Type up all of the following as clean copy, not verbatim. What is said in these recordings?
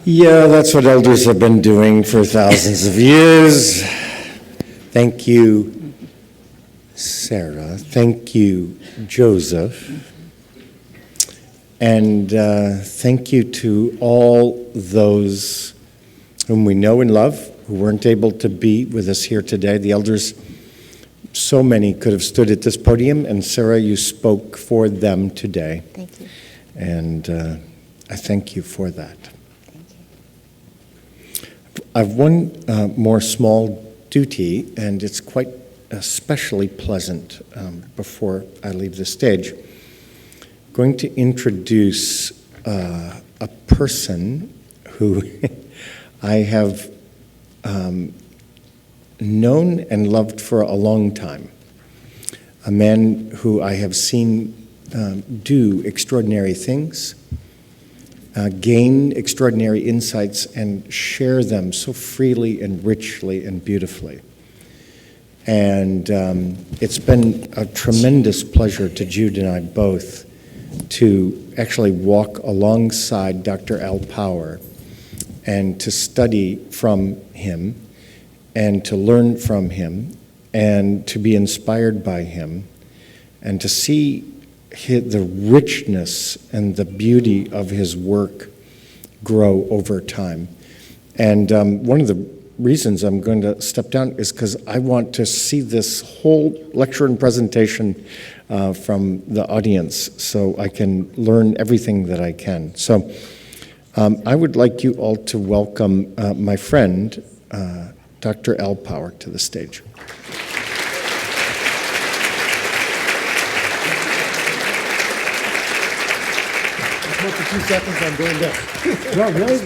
Yeah, that's what elders have been doing for thousands of years. Thank you, Sarah. Thank you, Joseph. And thank you to all those whom we know and love who weren't able to be with us here today. The elders, so many could have stood at this podium, and Sarah, you spoke for them today. Thank you. And I thank you for that. Thank you. I've one more small duty, and it's quite especially pleasant before I leave the stage. Going to introduce a person who I have known and loved for a long time. A man who I have seen do extraordinary things, gain extraordinary insights, and share them so freely and richly and beautifully. And it's been a tremendous pleasure to Jude and I both to actually walk alongside Dr. Al Power and to study from him and to learn from him and to be inspired by him and to see the richness and the beauty of his work grow over time. And one of the reasons I'm going to step down is because I want to see this whole lecture and presentation from the audience so I can learn everything that I can. So I would like you all to welcome my friend, Dr. Al Power, to the stage. For 2 seconds, I'm going down. No, really?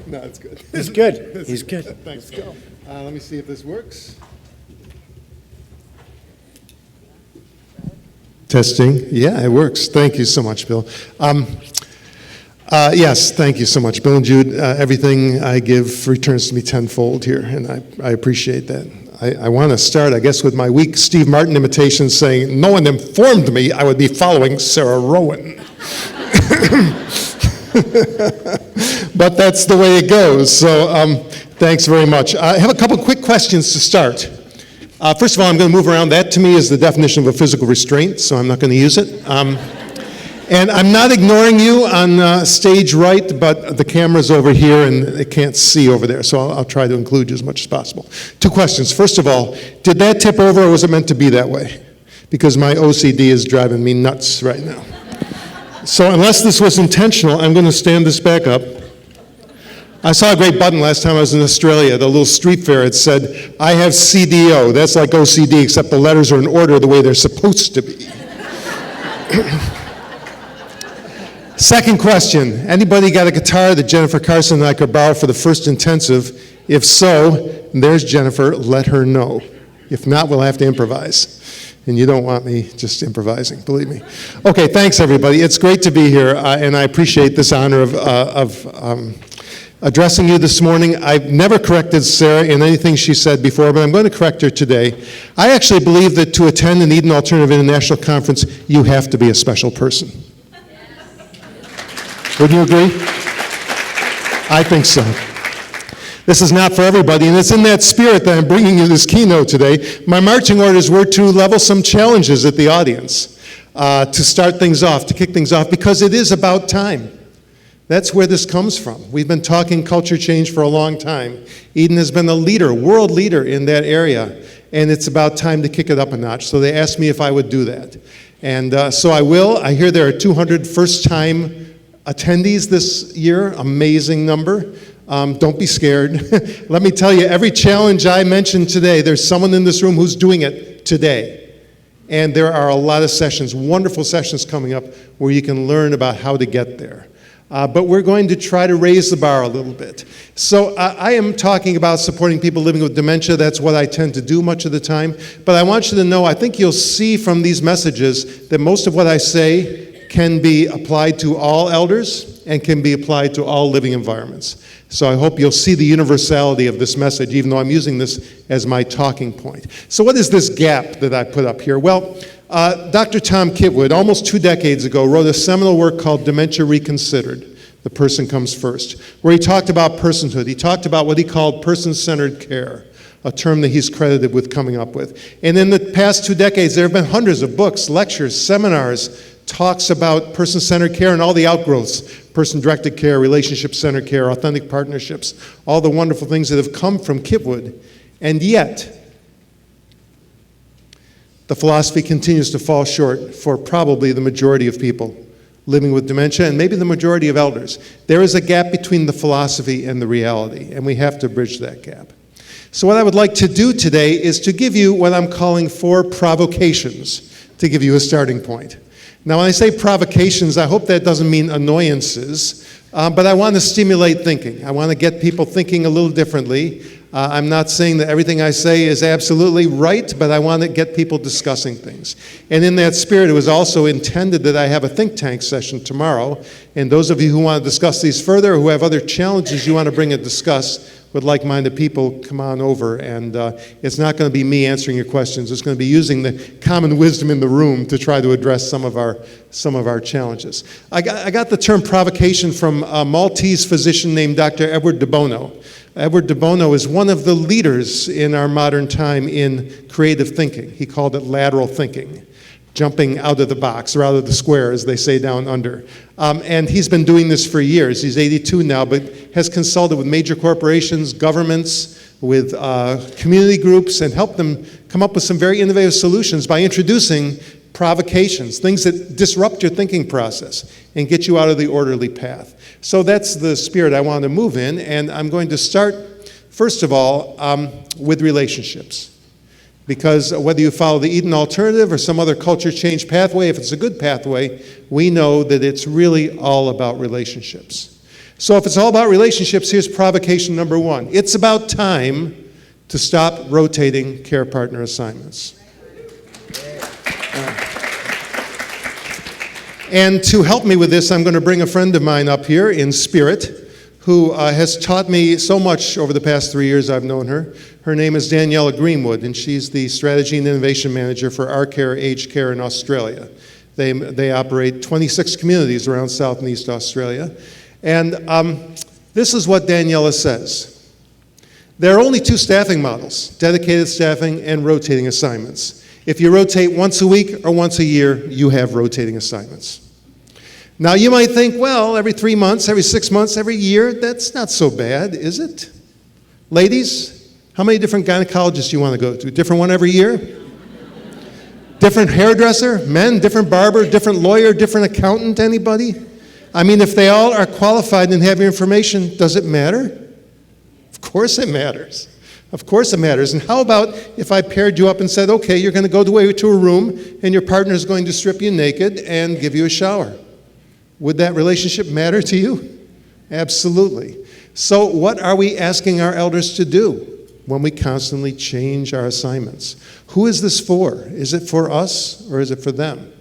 No, it's good. He's good. He's good. Thanks. Let's go. Let me see if this works. Testing. Yeah, it works. Thank you so much, Bill. Yes, thank you so much, Bill and Jude. Everything I give returns to me tenfold here, and I appreciate that. I want to start, I guess, with my weak Steve Martin imitation saying, no one informed me I would be following Sarah Rowan. But that's the way it goes. So thanks very much. I have a couple quick questions to start. First of all, I'm going to move around. That to me is the definition of a physical restraint, so I'm not going to use it. And I'm not ignoring you on stage right, but the camera's over here and it can't see over there, so I'll try to include you as much as possible. 2 questions. First of all, did that tip over or was it meant to be that way? Because my OCD is driving me nuts right now. So unless this was intentional, I'm going to stand this back up. I saw a great button last time I was in Australia, the little street fair. It said, I have CDO. That's like OCD, except the letters are in order the way they're supposed to be. Second question, anybody got a guitar that Jennifer Carson and I could borrow for the first intensive? If so, there's Jennifer, let her know. If not, we'll have to improvise. And you don't want me just improvising, believe me. Okay, thanks everybody. It's great to be here, and I appreciate this honor of addressing you this morning. I've never corrected Sarah in anything she said before, but I'm going to correct her today. I actually believe that to attend an Eden Alternative International Conference, you have to be a special person. Would you agree? I think so. This is not for everybody, and it's in that spirit that I'm bringing you this keynote today. My marching orders were to level some challenges at the audience, to start things off, to kick things off, because it is about time. That's where this comes from. We've been talking culture change for a long time. Eden has been a leader, world leader in that area, and it's about time to kick it up a notch. So they asked me if I would do that. And so I will. I hear there are 200 first-time attendees this year, amazing number. Don't be scared. Let me tell you, every challenge I mentioned today, there's someone in this room who's doing it today. And there are a lot of sessions, wonderful sessions coming up where you can learn about how to get there. But we're going to try to raise the bar a little bit. So I am talking about supporting people living with dementia. That's what I tend to do much of the time. But I want you to know, I think you'll see from these messages that most of what I say can be applied to all elders and can be applied to all living environments. So I hope you'll see the universality of this message, even though I'm using this as my talking point. So what is this gap that I put up here? Well, Dr. Tom Kitwood, almost 2 decades ago, wrote a seminal work called Dementia Reconsidered. The person comes first. Where he talked about personhood, he talked about what he called person-centered care, a term that he's credited with coming up with. And in the past 2 decades, there have been hundreds of books, lectures, seminars, talks about person-centered care and all the outgrowths, person-directed care, relationship-centered care, authentic partnerships, all the wonderful things that have come from Kitwood. And yet, the philosophy continues to fall short for probably the majority of people living with dementia, and maybe the majority of elders. There is a gap between the philosophy and the reality, and we have to bridge that gap. So what I would like to do today is to give you what I'm calling 4 provocations, to give you a starting point. Now, when I say provocations, I hope that doesn't mean annoyances, but I want to stimulate thinking. I want to get people thinking a little differently. I'm not saying that everything I say is absolutely right, but I want to get people discussing things. And in that spirit, it was also intended that I have a think tank session tomorrow. And those of you who want to discuss these further, or who have other challenges you want to bring and discuss with like-minded people, come on over. And it's not going to be me answering your questions. It's going to be using the common wisdom in the room to try to address some of our challenges. I got the term provocation from a Maltese physician named Dr. Edward de Bono. Edward de Bono is one of the leaders in our modern time in creative thinking. He called it lateral thinking, jumping out of the box, or out of the square, as they say down under. And he's been doing this for years. He's 82 now, but has consulted with major corporations, governments, with community groups, and helped them come up with some very innovative solutions by introducing provocations, things that disrupt your thinking process and get you out of the orderly path. So that's the spirit I want to move in, and I'm going to start, first of all, with relationships. Because whether you follow the Eden alternative or some other culture change pathway, if it's a good pathway, we know that it's really all about relationships. So if it's all about relationships, here's provocation number 1. It's about time to stop rotating care partner assignments. And to help me with this, I'm going to bring a friend of mine up here in spirit who has taught me so much over the past 3 years I've known her. Her name is Daniela Greenwood, and she's the Strategy and Innovation Manager for Our Care Aged Care in Australia. They operate 26 communities around South and East Australia. And this is what Daniela says. There are only 2 staffing models, dedicated staffing and rotating assignments. If you rotate once a week or once a year, you have rotating assignments. Now you might think, well, every 3 months, every 6 months, every year, that's not so bad, is it? Ladies, how many different gynecologists do you want to go to? Different one every year? Different hairdresser? Men? Different barber? Different lawyer? Different accountant? Anybody? I mean, if they all are qualified and have your information, does it matter? Of course it matters. Of course it matters. And how about if I paired you up and said, okay, you're going to go away to a room and your partner is going to strip you naked and give you a shower? Would that relationship matter to you? Absolutely. So what are we asking our elders to do when we constantly change our assignments? Who is this for? Is it for us or is it for them?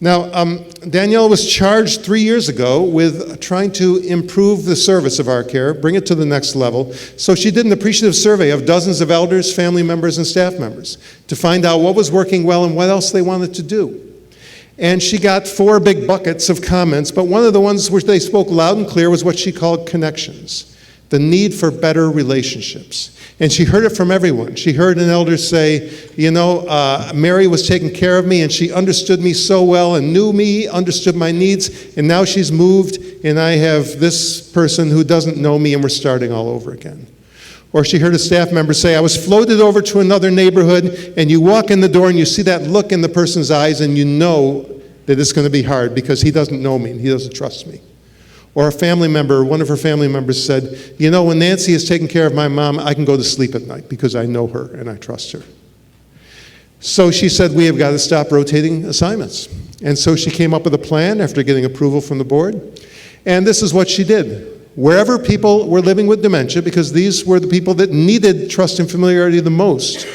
Now, Danielle was charged 3 years ago with trying to improve the service of our care, bring it to the next level. So she did an appreciative survey of dozens of elders, family members, and staff members to find out what was working well and what else they wanted to do. And she got 4 big buckets of comments, but one of the ones which they spoke loud and clear was what she called connections, the need for better relationships. And she heard it from everyone. She heard an elder say, you know, Mary was taking care of me and she understood me so well and knew me, understood my needs, and now she's moved and I have this person who doesn't know me and we're starting all over again. Or she heard a staff member say, I was floated over to another neighborhood, and you walk in the door and you see that look in the person's eyes and you know that it's going to be hard because he doesn't know me and he doesn't trust me. Or a family member, one of her family members said, you know, when Nancy is taking care of my mom, I can go to sleep at night because I know her and I trust her. So she said, we have got to stop rotating assignments. And so she came up with a plan after getting approval from the board. And this is what she did. Wherever people were living with dementia, because these were the people that needed trust and familiarity the most,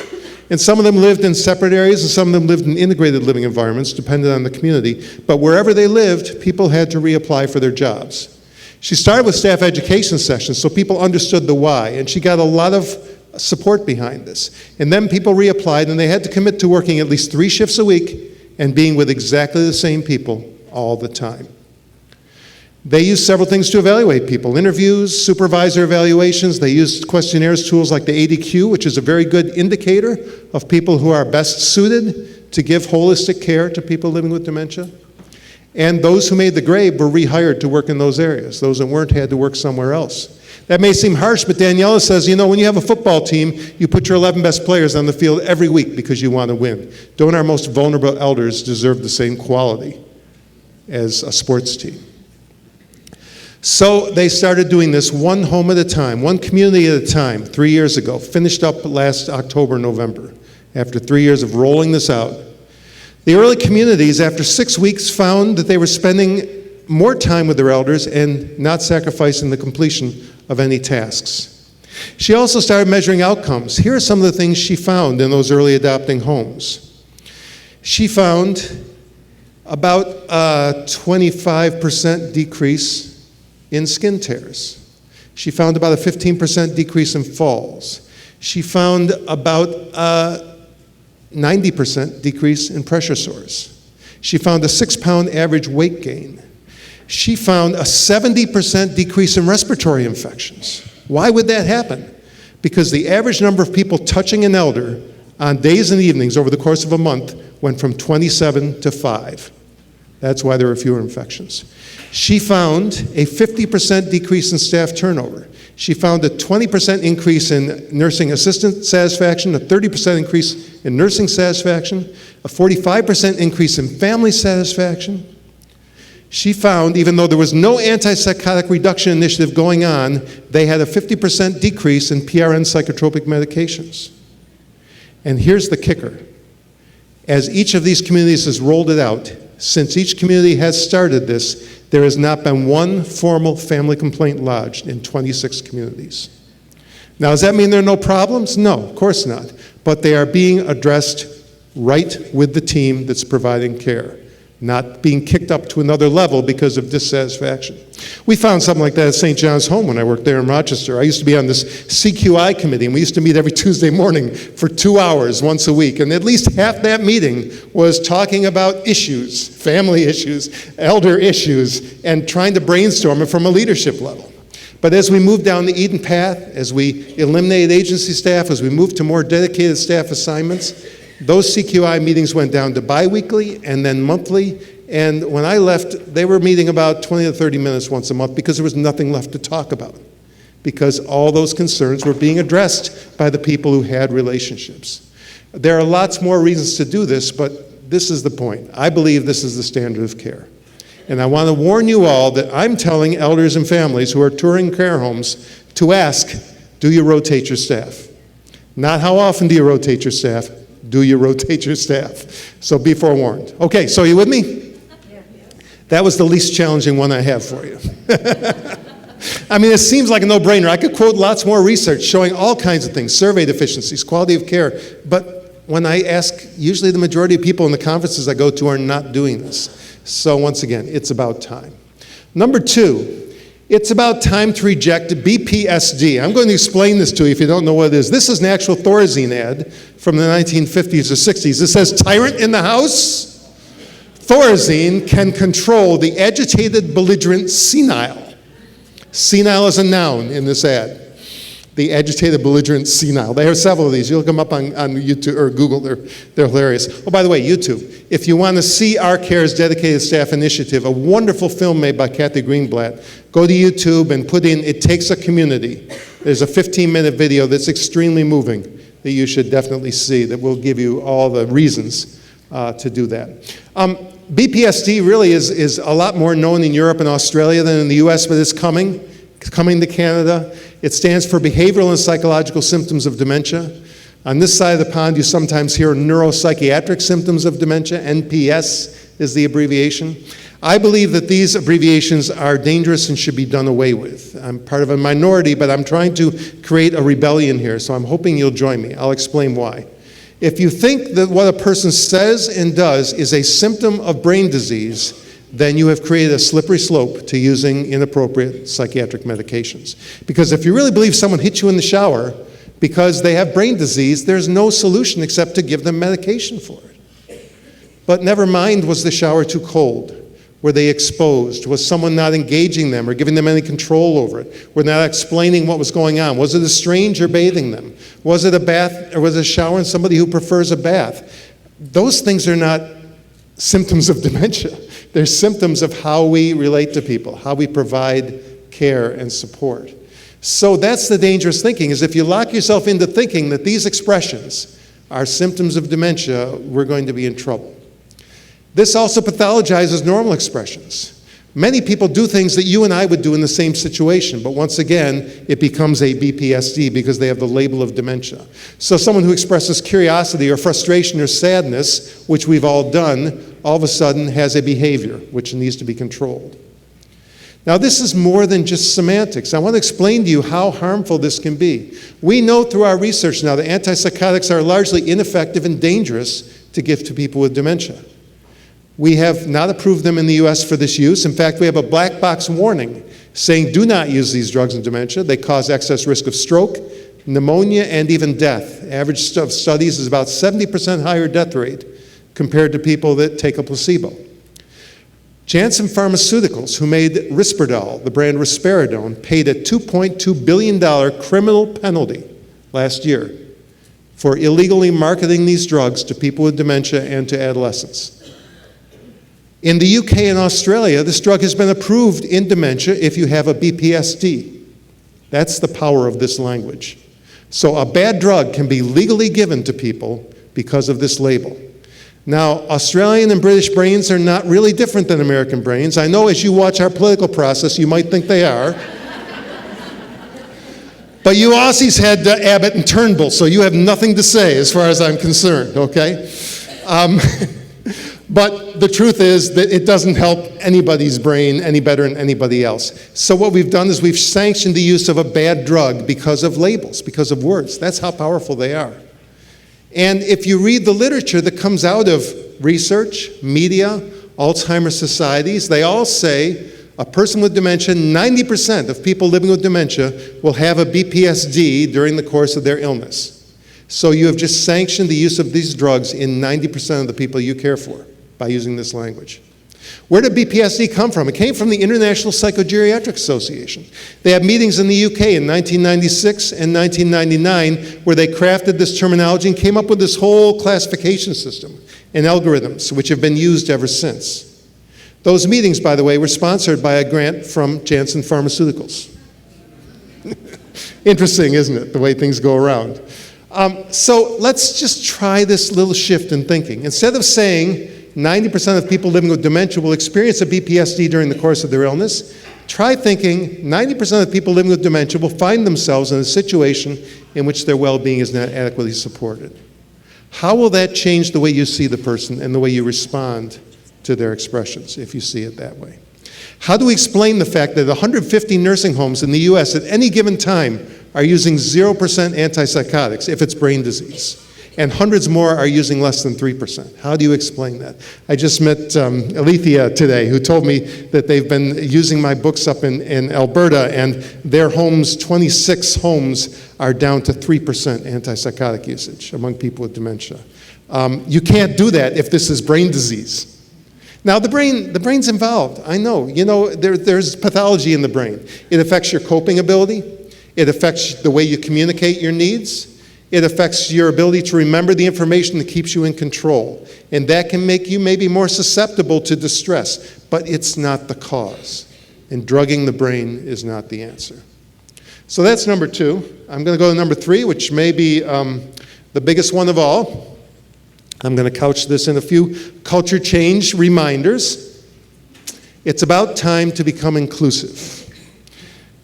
and some of them lived in separate areas and some of them lived in integrated living environments, depending on the community, but wherever they lived, people had to reapply for their jobs. She started with staff education sessions so people understood the why, and she got a lot of support behind this. And then people reapplied, and they had to commit to working at least 3 shifts a week and being with exactly the same people all the time. They used several things to evaluate people: interviews, supervisor evaluations. They used questionnaires, tools like the ADQ, which is a very good indicator of people who are best suited to give holistic care to people living with dementia. And those who made the grade were rehired to work in those areas. Those that weren't had to work somewhere else. That may seem harsh, but Daniela says, when you have a football team, you put your 11 best players on the field every week because you want to win. Don't our most vulnerable elders deserve the same quality as a sports team? So they started doing this one home at a time, one community at a time, 3 years ago. Finished up last October, November, after 3 years of rolling this out. The early communities, after 6 weeks, found that they were spending more time with their elders and not sacrificing the completion of any tasks. She also started measuring outcomes. Here are some of the things she found in those early adopting homes. She found about a 25% decrease in skin tears. She found about a 15% decrease in falls. She found about a 90% decrease in pressure sores. She found a 6-pound average weight gain. She found a 70% decrease in respiratory infections. Why would that happen? Because the average number of people touching an elder on days and evenings over the course of a month went from 27 to 5. That's why there were fewer infections. She found a 50% decrease in staff turnover. She found a 20% increase in nursing assistant satisfaction, a 30% increase in nursing satisfaction, a 45% increase in family satisfaction. She found, even though there was no antipsychotic reduction initiative going on, they had a 50% decrease in PRN psychotropic medications. And here's the kicker. As each of these communities has rolled it out, since each community has started this, there has not been one formal family complaint lodged in 26 communities. Now, does that mean there are no problems? No, of course not. But they are being addressed right with the team that's providing care, not being kicked up to another level because of dissatisfaction. We found something like that at St. John's Home when I worked there in Rochester. I used to be on this CQI committee, and we used to meet every Tuesday morning for 2 hours once a week. And at least half that meeting was talking about issues, family issues, elder issues, and trying to brainstorm it from a leadership level. But as we moved down the Eden path, as we eliminated agency staff, as we moved to more dedicated staff assignments, those CQI meetings went down to biweekly and then monthly, and when I left, they were meeting about 20 to 30 minutes once a month because there was nothing left to talk about, because all those concerns were being addressed by the people who had relationships. There are lots more reasons to do this, but this is the point. I believe this is the standard of care. And I want to warn you all that I'm telling elders and families who are touring care homes to ask, do you rotate your staff? Not how often do you rotate your staff, do you rotate your staff? So be forewarned. Okay, so are you with me? That was the least challenging one I have for you. I mean, it seems like a no-brainer. I could quote lots more research showing all kinds of things, survey deficiencies, quality of care, but when I ask, usually the majority of people in the conferences I go to are not doing this. So once again, it's about time. Number 2, it's about time to reject BPSD. I'm going to explain this to you if you don't know what it is. This is an actual Thorazine ad from the 1950s or 60s. It says, "Tyrant in the house? Thorazine can control the agitated, belligerent, senile." Senile is a noun in this ad. The agitated, belligerent, senile. They have several of these. You look them up on YouTube or Google. They're hilarious. Oh, by the way, YouTube. If you want to see Our Care's dedicated staff initiative, a wonderful film made by Kathy Greenblatt, go to YouTube and put in "It Takes a Community." There's a 15-minute video that's extremely moving that you should definitely see, that will give you all the reasons to do that. BPSD really is a lot more known in Europe and Australia than in the US, but it's coming to Canada. It stands for Behavioral and Psychological Symptoms of Dementia. On this side of the pond, you sometimes hear neuropsychiatric symptoms of dementia. NPS is the abbreviation. I believe that these abbreviations are dangerous and should be done away with. I'm part of a minority, but I'm trying to create a rebellion here, so I'm hoping you'll join me. I'll explain why. If you think that what a person says and does is a symptom of brain disease, then you have created a slippery slope to using inappropriate psychiatric medications. Because if you really believe someone hit you in the shower because they have brain disease, there's no solution except to give them medication for it. But never mind, was the shower too cold? Were they exposed? Was someone not engaging them or giving them any control over it? Were they not explaining what was going on? Was it a stranger bathing them? Was it a bath, or was it a shower and somebody who prefers a bath? Those things are not symptoms of dementia. They're symptoms of how we relate to people, how we provide care and support. So that's the dangerous thinking, is if you lock yourself into thinking that these expressions are symptoms of dementia, we're going to be in trouble. This also pathologizes normal expressions. Many people do things that you and I would do in the same situation, but once again, it becomes a BPSD because they have the label of dementia. So someone who expresses curiosity or frustration or sadness, which we've all done, all of a sudden has a behavior which needs to be controlled. Now, this is more than just semantics. I want to explain to you how harmful this can be. We know through our research now that antipsychotics are largely ineffective and dangerous to give to people with dementia. We have not approved them in the US for this use. In fact, we have a black box warning saying do not use these drugs in dementia. They cause excess risk of stroke, pneumonia, and even death. Average of studies is about 70% higher death rate compared to people that take a placebo. Janssen Pharmaceuticals, who made Risperdal, the brand risperidone, paid a $2.2 billion criminal penalty last year for illegally marketing these drugs to people with dementia and to adolescents. In the UK and Australia, this drug has been approved in dementia if you have a BPSD. That's the power of this language. So a bad drug can be legally given to people because of this label. Now, Australian and British brains are not really different than American brains. I know as you watch our political process, you might think they are. But you Aussies had Abbott and Turnbull, so you have nothing to say as far as I'm concerned, okay? But the truth is that it doesn't help anybody's brain any better than anybody else. So what we've done is we've sanctioned the use of a bad drug because of labels, because of words. That's how powerful they are. And if you read the literature that comes out of research, media, Alzheimer's societies, they all say a person with dementia, 90% of people living with dementia will have a BPSD during the course of their illness. So you have just sanctioned the use of these drugs in 90% of the people you care for by using this language. Where did BPSD come from? It came from the International Psychogeriatric Association. They had meetings in the UK in 1996 and 1999 where they crafted this terminology and came up with this whole classification system and algorithms which have been used ever since. Those meetings, by the way, were sponsored by a grant from Janssen Pharmaceuticals. Interesting, isn't it, the way things go around? So let's just try this little shift in thinking. Instead of saying 90% of people living with dementia will experience a BPSD during the course of their illness, try thinking 90% of people living with dementia will find themselves in a situation in which their well-being is not adequately supported. How will that change the way you see the person and the way you respond to their expressions, if you see it that way? How do we explain the fact that 150 nursing homes in the US at any given time are using 0% antipsychotics if it's brain disease, and hundreds more are using less than 3%? How do you explain that? I just met Alethea today, who told me that they've been using my books up in Alberta, and their homes, 26 homes, are down to 3% antipsychotic usage among people with dementia. You can't do that if this is brain disease. Now, the brain's involved, I know. You know, there's pathology in the brain. It affects your coping ability. It affects the way you communicate your needs. It affects your ability to remember the information that keeps you in control. And that can make you maybe more susceptible to distress, but it's not the cause. And drugging the brain is not the answer. So that's number 2. I'm going to go to number 3, which may be the biggest one of all. I'm going to couch this in a few culture change reminders. It's about time to become inclusive.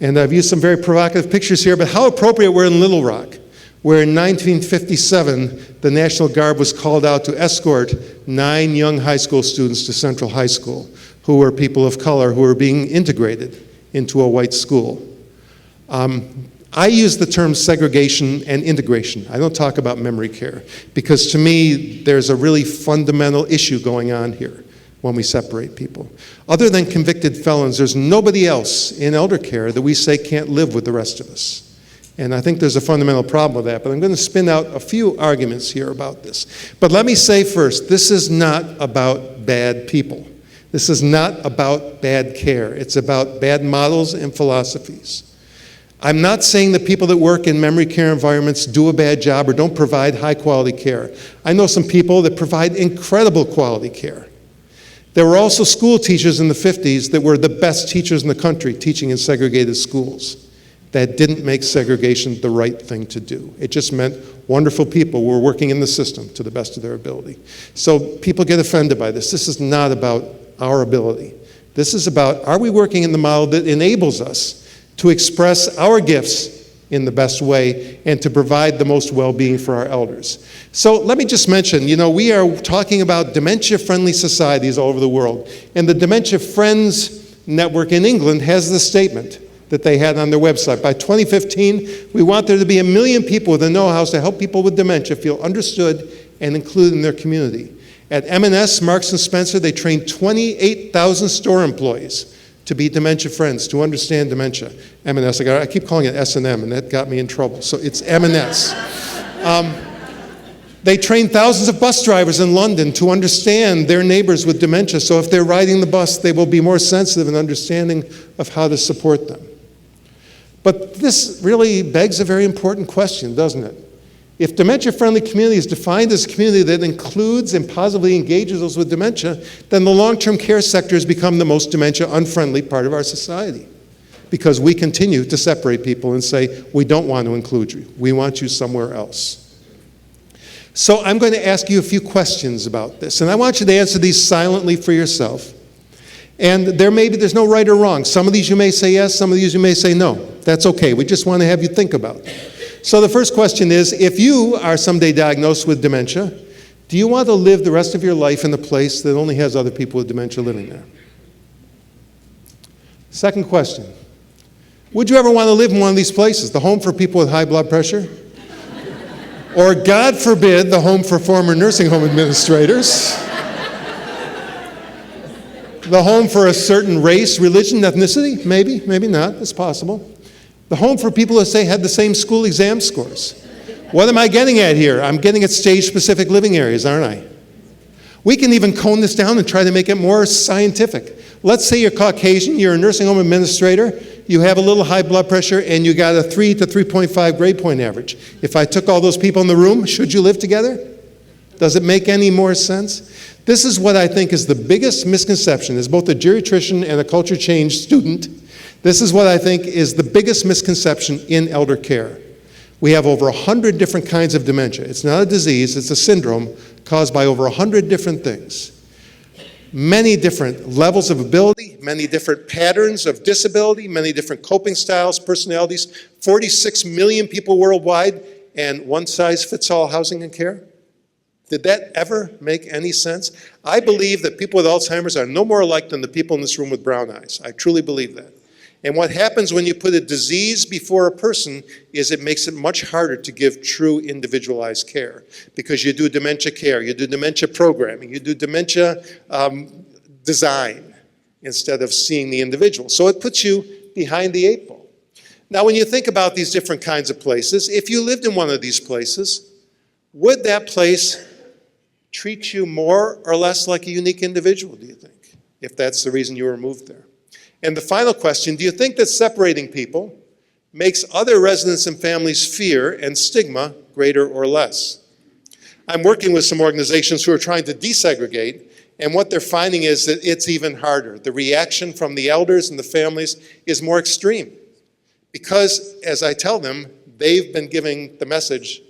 And I've used some very provocative pictures here, but how appropriate we're in Little Rock, where in 1957, the National Guard was called out to escort 9 young high school students to Central High School, who were people of color who were being integrated into a white school. I use the terms segregation and integration. I don't talk about memory care, because to me, there's a really fundamental issue going on here when we separate people. Other than convicted felons, there's nobody else in elder care that we say can't live with the rest of us. And I think there's a fundamental problem with that, but I'm going to spin out a few arguments here about this. But let me say first, this is not about bad people. This is not about bad care. It's about bad models and philosophies. I'm not saying that people that work in memory care environments do a bad job or don't provide high quality care. I know some people that provide incredible quality care. There were also school teachers in the 50s that were the best teachers in the country teaching in segregated schools. That didn't make segregation the right thing to do. It just meant wonderful people were working in the system to the best of their ability. So people get offended by this. This is not about our ability. This is about, are we working in the model that enables us to express our gifts in the best way and to provide the most well-being for our elders. So let me just mention, we are talking about dementia-friendly societies all over the world. And the Dementia Friends Network in England has this statement that they had on their website. By 2015, we want there to be 1 million people with the know-how to help people with dementia feel understood and included in their community. At M&S, Marks & Spencer, they trained 28,000 store employees to be dementia friends, to understand dementia. M&S, I keep calling it S&M, and that got me in trouble. So it's M&S. They train thousands of bus drivers in London to understand their neighbors with dementia, so if they're riding the bus, they will be more sensitive and understanding of how to support them. But this really begs a very important question, doesn't it? If dementia-friendly community is defined as a community that includes and positively engages those with dementia, then the long-term care sector has become the most dementia-unfriendly part of our society, because we continue to separate people and say, we don't want to include you. We want you somewhere else. So I'm going to ask you a few questions about this, and I want you to answer these silently for yourself. And there's no right or wrong. Some of these you may say yes, some of these you may say no. That's okay. We just want to have you think about it. So the first question is, if you are someday diagnosed with dementia, do you want to live the rest of your life in a place that only has other people with dementia living there? Second question, would you ever want to live in one of these places, the home for people with high blood pressure? Or, God forbid, the home for former nursing home administrators? The home for a certain race, religion, ethnicity? Maybe, maybe not, it's possible. The home for people who say had the same school exam scores. What am I getting at here? I'm getting at stage-specific living areas, aren't I? We can even cone this down and try to make it more scientific. Let's say you're Caucasian, you're a nursing home administrator, you have a little high blood pressure, and you got a 3 to 3.5 grade point average. If I took all those people in the room, should you live together? Does it make any more sense? This is what I think is the biggest misconception. As both a geriatrician and a culture change student, this is what I think is the biggest misconception in elder care. We have over 100 different kinds of dementia. It's not a disease, it's a syndrome caused by over 100 different things. Many different levels of ability, many different patterns of disability, many different coping styles, personalities, 46 million people worldwide, and one-size-fits-all housing and care. Did that ever make any sense? I believe that people with Alzheimer's are no more alike than the people in this room with brown eyes. I truly believe that. And what happens when you put a disease before a person is it makes it much harder to give true individualized care, because you do dementia care, you do dementia programming, you do dementia design instead of seeing the individual. So it puts you behind the 8 ball. Now, when you think about these different kinds of places, if you lived in one of these places, would that place treat you more or less like a unique individual, do you think, if that's the reason you were moved there? And the final question, do you think that separating people makes other residents and families' fear and stigma greater or less? I'm working with some organizations who are trying to desegregate, and what they're finding is that it's even harder. The reaction from the elders and the families is more extreme, because, as I tell them, they've been giving the message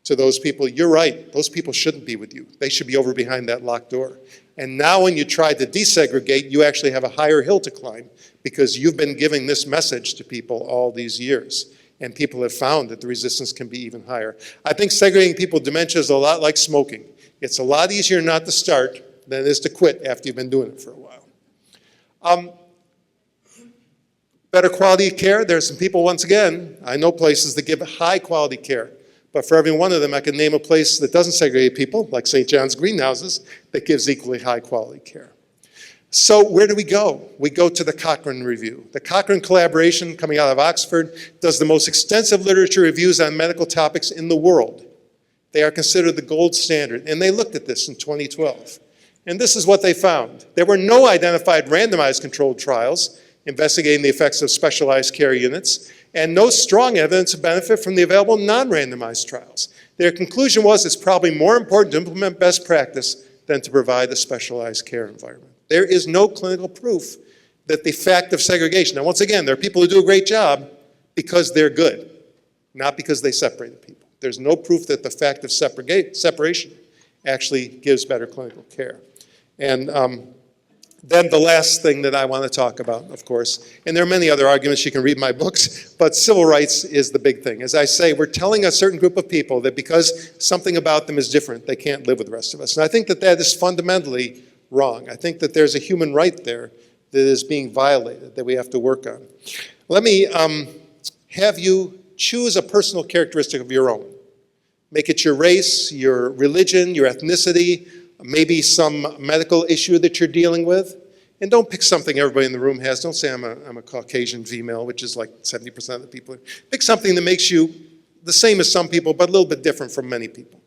to those people, you're right, those people shouldn't be with you. They should be over behind that locked door. And now when you try to desegregate, you actually have a higher hill to climb, because you've been giving this message to people all these years. And people have found that the resistance can be even higher. I think segregating people with dementia is a lot like smoking. It's a lot easier not to start than it is to quit after you've been doing it for a while. Better quality of care. There are some people, once again, I know places that give high quality care. But for every one of them, I can name a place that doesn't segregate people, like St. John's Greenhouses, that gives equally high quality care. So where do we go? We go to the Cochrane Review. The Cochrane collaboration, coming out of Oxford, does the most extensive literature reviews on medical topics in the world. They are considered the gold standard, and they looked at this in 2012. And this is what they found. There were no identified randomized controlled trials investigating the effects of specialized care units, and no strong evidence of benefit from the available non-randomized trials. Their conclusion was it's probably more important to implement best practice than to provide a specialized care environment. There is no clinical proof that the fact of segregation, now once again, there are people who do a great job because they're good, not because they separated people. There's no proof that the fact of separation actually gives better clinical care. And then the last thing that I want to talk about, of course, and there are many other arguments, you can read my books, but civil rights is the big thing. As I say, we're telling a certain group of people that because something about them is different, they can't live with the rest of us. And I think that that is fundamentally wrong. I think that there's a human right there that is being violated that we have to work on. Let me have you choose a personal characteristic of your own. Make it your race, your religion, your ethnicity, maybe some medical issue that you're dealing with. And don't pick something everybody in the room has. Don't say I'm a Caucasian female, which is like 70% of the people. Pick something that makes you the same as some people, but a little bit different from many people.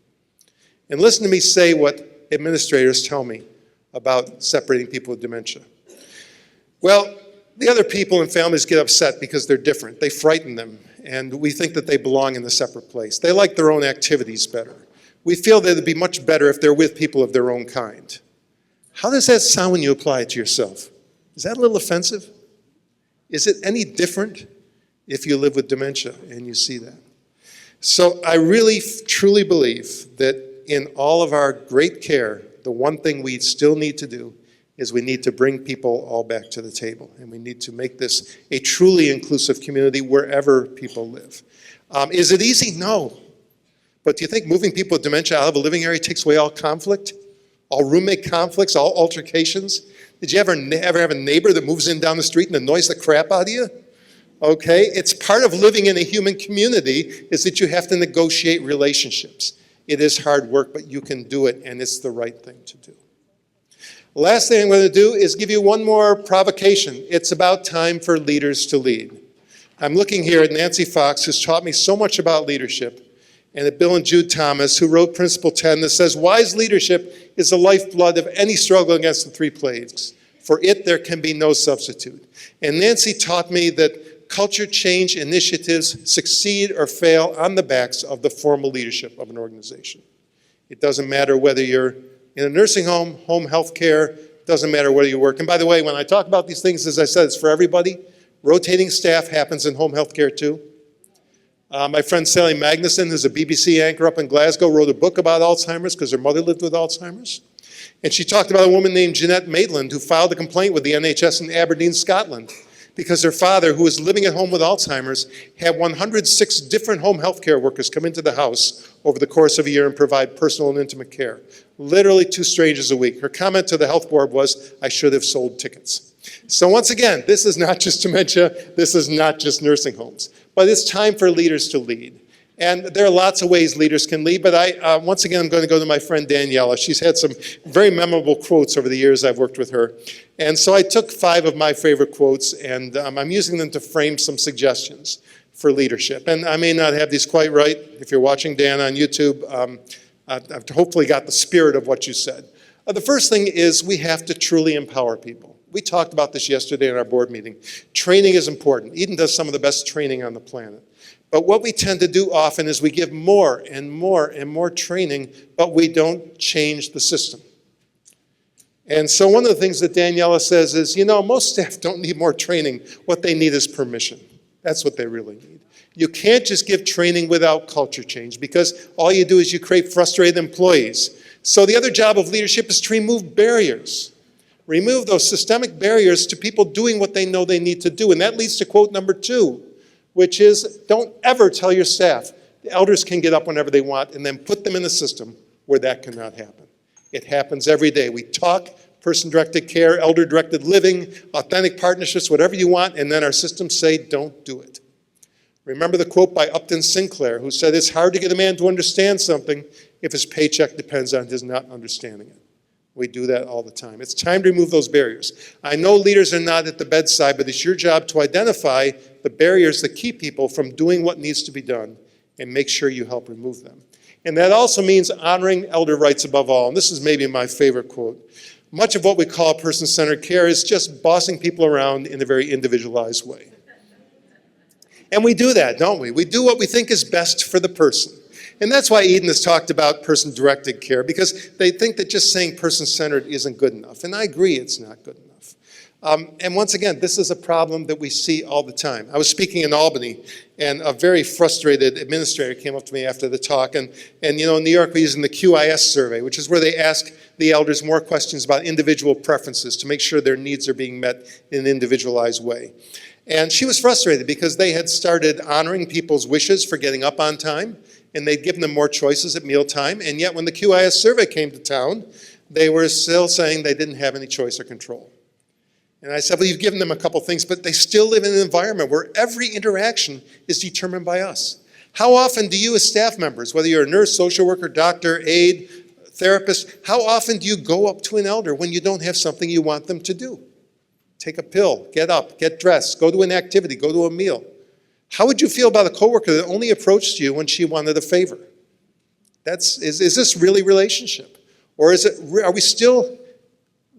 And listen to me say what administrators tell me about separating people with dementia. Well, the other people and families get upset because they're different. They frighten them, and we think that they belong in a separate place. They like their own activities better. We feel that it'd be much better if they're with people of their own kind. How does that sound when you apply it to yourself? Is that a little offensive? Is it any different if you live with dementia and you see that? So I really, truly believe that in all of our great care, the one thing we still need to do is we need to bring people all back to the table, and we need to make this a truly inclusive community wherever people live. Is it easy? No. But do you think moving people with dementia out of a living area takes away all conflict? All roommate conflicts, all altercations? Did you ever have a neighbor that moves in down the street and annoys the crap out of you? Okay, it's part of living in a human community is that you have to negotiate relationships. It is hard work, but you can do it, and it's the right thing to do. Last thing I'm going to do is give you one more provocation. It's about time for leaders to lead. I'm looking here at Nancy Fox, who's taught me so much about leadership, and at Bill and Jude Thomas, who wrote Principle 10 that says, wise leadership is the lifeblood of any struggle against the three plagues. For it, there can be no substitute. And Nancy taught me that culture change initiatives succeed or fail on the backs of the formal leadership of an organization. It doesn't matter whether you're in a nursing home, home health care, doesn't matter where you work. And by the way, when I talk about these things, as I said, it's for everybody. Rotating staff happens in home health care too. My friend Sally Magnuson, who's a BBC anchor up in Glasgow, wrote a book about Alzheimer's because her mother lived with Alzheimer's. And she talked about a woman named Jeanette Maitland who filed a complaint with the NHS in Aberdeen, Scotland, because her father, who was living at home with Alzheimer's, had 106 different home health care workers come into the house over the course of a year and provide personal and intimate care. Literally 2 strangers a week. Her comment to the health board was, I should have sold tickets. So once again, this is not just dementia, this is not just nursing homes, but it's time for leaders to lead. And there are lots of ways leaders can lead, but once again, I'm going to go to my friend Daniela. She's had some very memorable quotes over the years I've worked with her. And so I took 5 of my favorite quotes, and I'm using them to frame some suggestions for leadership. And I may not have these quite right. If you're watching Dan on YouTube, I've hopefully got the spirit of what you said. The first thing is we have to truly empower people. We talked about this yesterday in our board meeting. Training is important. Eden does some of the best training on the planet. But what we tend to do often is we give more and more and more training, but we don't change the system. And so one of the things that Daniela says is, most staff don't need more training. What they need is permission. That's what they really need. You can't just give training without culture change because all you do is you create frustrated employees. So the other job of leadership is to remove barriers. Remove those systemic barriers to people doing what they know they need to do. And that leads to quote number 2, which is don't ever tell your staff the elders can get up whenever they want and then put them in a system where that cannot happen. It happens every day. We talk person-directed care, elder-directed living, authentic partnerships, whatever you want, and then our systems say don't do it. Remember the quote by Upton Sinclair, who said, it's hard to get a man to understand something if his paycheck depends on his not understanding it. We do that all the time. It's time to remove those barriers. I know leaders are not at the bedside, but it's your job to identify the barriers that keep people from doing what needs to be done and make sure you help remove them. And that also means honoring elder rights above all. And this is maybe my favorite quote. much of what we call person-centered care is just bossing people around in a very individualized way. And we do that, don't we? We do what we think is best for the person. And that's why Eden has talked about person-directed care, because they think that just saying person-centered isn't good enough. And I agree it's not good enough. And once again, this is a problem that we see all the time. I was speaking in Albany, and a very frustrated administrator came up to me after the talk. And in New York, we're using the QIS survey, which is where they ask the elders more questions about individual preferences to make sure their needs are being met in an individualized way. And she was frustrated because they had started honoring people's wishes for getting up on time, and they'd given them more choices at mealtime. And yet when the QIS survey came to town, they were still saying they didn't have any choice or control. And I said, well, you've given them a couple things, but they still live in an environment where every interaction is determined by us. How often do you as staff members, whether you're a nurse, social worker, doctor, aide, therapist, how often do you go up to an elder when you don't have something you want them to do? Take a pill, get up, get dressed, go to an activity, go to a meal. How would you feel about a coworker that only approached you when she wanted a favor? Is this really relationship? Or are we still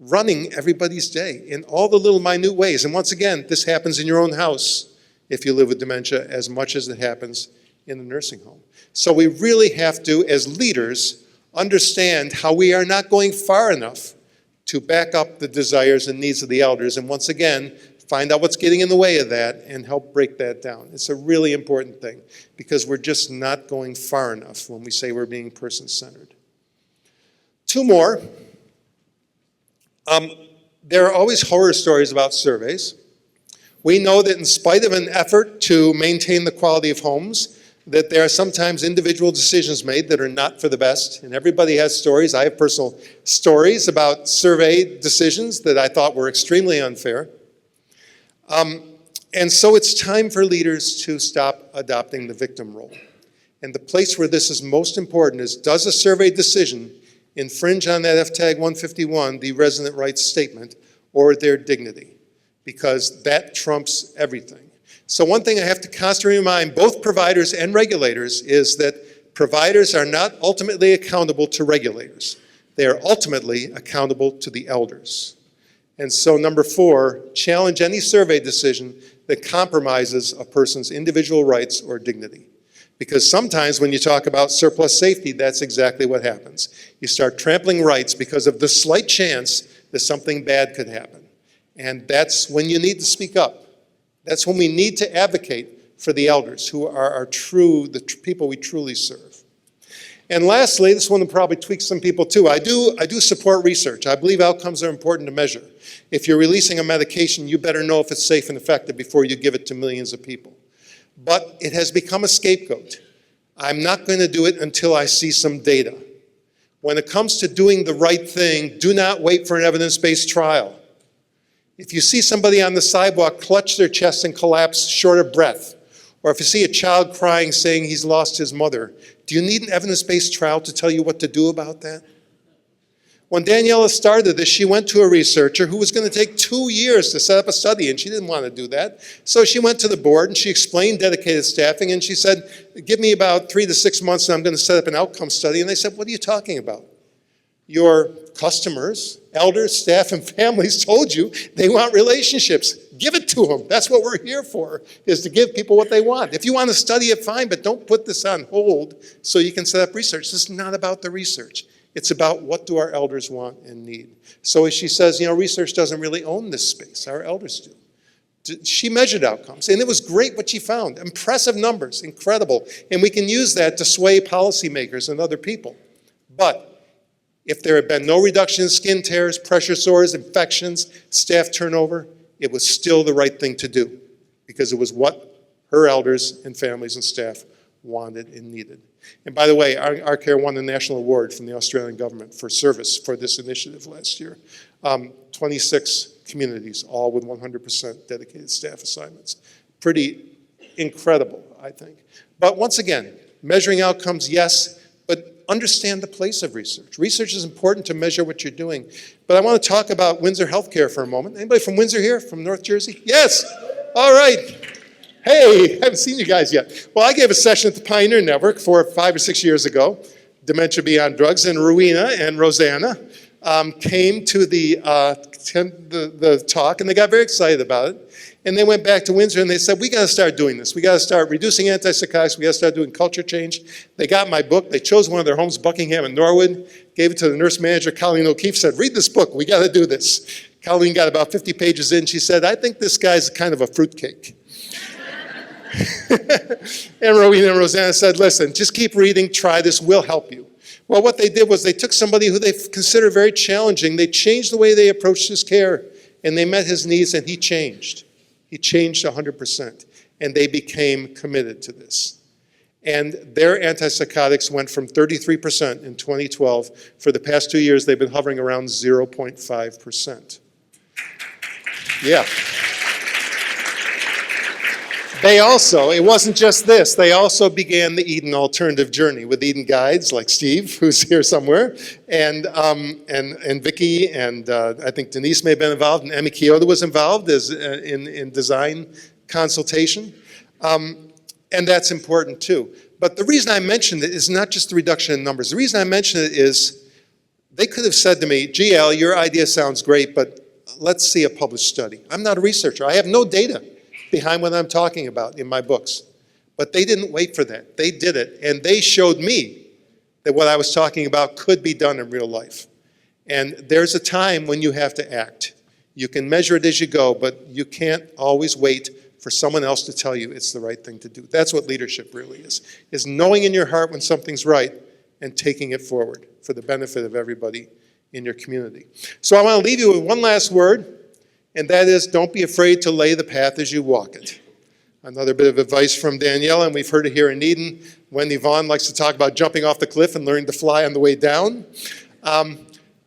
running everybody's day in all the little minute ways? And once again, this happens in your own house if you live with dementia as much as it happens in the nursing home. So we really have to, as leaders, understand how we are not going far enough to back up the desires and needs of the elders. And once again, find out what's getting in the way of that and help break that down. It's a really important thing because we're just not going far enough when we say we're being person-centered. Two more. There are always horror stories about surveys. We know that in spite of an effort to maintain the quality of homes, that there are sometimes individual decisions made that are not for the best, and everybody has stories. I have personal stories about survey decisions that I thought were extremely unfair. And so it's time for leaders to stop adopting the victim role. And the place where this is most important is, does a survey decision infringe on that FTAG 151, the resident rights statement, or their dignity? Because that trumps everything. So one thing I have to constantly remind both providers and regulators is that providers are not ultimately accountable to regulators. They are ultimately accountable to the elders. And so number 4, challenge any survey decision that compromises a person's individual rights or dignity. Because sometimes when you talk about surplus safety, that's exactly what happens. You start trampling rights because of the slight chance that something bad could happen. And that's when you need to speak up. That's when we need to advocate for the elders who are the people we truly serve. And lastly, this one will probably tweak some people too. I do support research. I believe outcomes are important to measure. If you're releasing a medication, you better know if it's safe and effective before you give it to millions of people. But it has become a scapegoat. I'm not going to do it until I see some data. When it comes to doing the right thing, do not wait for an evidence-based trial. If you see somebody on the sidewalk clutch their chest and collapse short of breath, or if you see a child crying saying he's lost his mother, do you need an evidence-based trial to tell you what to do about that? When Daniela started this, she went to a researcher who was going to take 2 years to set up a study, and she didn't want to do that. So she went to the board, and she explained dedicated staffing, and she said, give me about 3 to 6 months, and I'm going to set up an outcome study. And they said, what are you talking about? Your customers, elders, staff, and families told you they want relationships. Give it to them. That's what we're here for, is to give people what they want. If you want to study it, fine, but don't put this on hold so you can set up research. This is not about the research. It's about what do our elders want and need. So as she says, research doesn't really own this space. Our elders do. She measured outcomes, and it was great what she found. Impressive numbers, incredible. And we can use that to sway policymakers and other people. But if there had been no reduction in skin tears, pressure sores, infections, staff turnover, it was still the right thing to do because it was what her elders and families and staff wanted and needed. And by the way, our care won the national award from the Australian government for service for this initiative last year. 26 communities, all with 100% dedicated staff assignments. Pretty incredible, I think. But once again, measuring outcomes, yes, but understand the place of research. Research is important to measure what you're doing. But I want to talk about Windsor Healthcare for a moment. Anybody from Windsor here, from North Jersey? Yes, all right. Hey, haven't seen you guys yet. Well, I gave a session at the Pioneer Network 5 or 6 years ago, Dementia Beyond Drugs, and Rowena and Rosanna came to the talk, and they got very excited about it. And they went back to Windsor, and they said, we got to start doing this. We got to start reducing antipsychotics. We got to start doing culture change. They got my book. They chose one of their homes, Buckingham and Norwood, gave it to the nurse manager, Colleen O'Keefe, said, read this book. We got to do this. Colleen got about 50 pages in. She said, I think this guy's kind of a fruitcake. And Rowena and Rosanna said, listen, just keep reading. Try this. We'll help you. Well, what they did was they took somebody who they considered very challenging. They changed the way they approached his care, and they met his needs, and he changed. He changed 100%, and they became committed to this. And their antipsychotics went from 33% in 2012. For the past 2 years, they've been hovering around 0.5%. Yeah. They also, it wasn't just this, they also began the Eden Alternative Journey with Eden Guides, like Steve, who's here somewhere, and Vicki, and I think Denise may have been involved, and Emi Kiyota was involved as, in design consultation. And that's important too. But the reason I mentioned it is not just the reduction in numbers. The reason I mention it is they could have said to me, gee, Al, your idea sounds great, but let's see a published study. I'm not a researcher. I have no data behind what I'm talking about in my books. But they didn't wait for that. They did it, and they showed me that what I was talking about could be done in real life. And there's a time when you have to act. You can measure it as you go, but you can't always wait for someone else to tell you it's the right thing to do. That's what leadership really is knowing in your heart when something's right and taking it forward for the benefit of everybody in your community. So I want to leave you with one last word, and that is, don't be afraid to lay the path as you walk it. Another bit of advice from Danielle, and we've heard it here in Eden. Wendy Vaughn likes to talk about jumping off the cliff and learning to fly on the way down.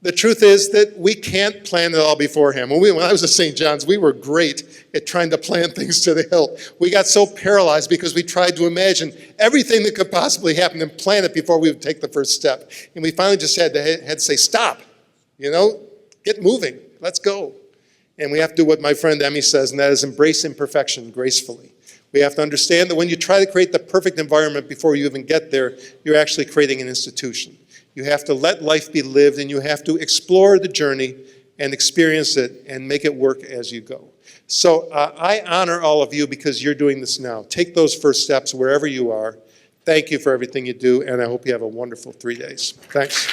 The truth is that we can't plan it all beforehand. When I was at St. John's, we were great at trying to plan things to the hilt. We got so paralyzed because we tried to imagine everything that could possibly happen and plan it before we would take the first step. And we finally just had to say, stop, get moving, let's go. And we have to do what my friend Emi says, and that is embrace imperfection gracefully. We have to understand that when you try to create the perfect environment before you even get there, you're actually creating an institution. You have to let life be lived, and you have to explore the journey and experience it and make it work as you go. So I honor all of you because you're doing this now. Take those first steps wherever you are. Thank you for everything you do, and I hope you have a wonderful 3 days. Thanks.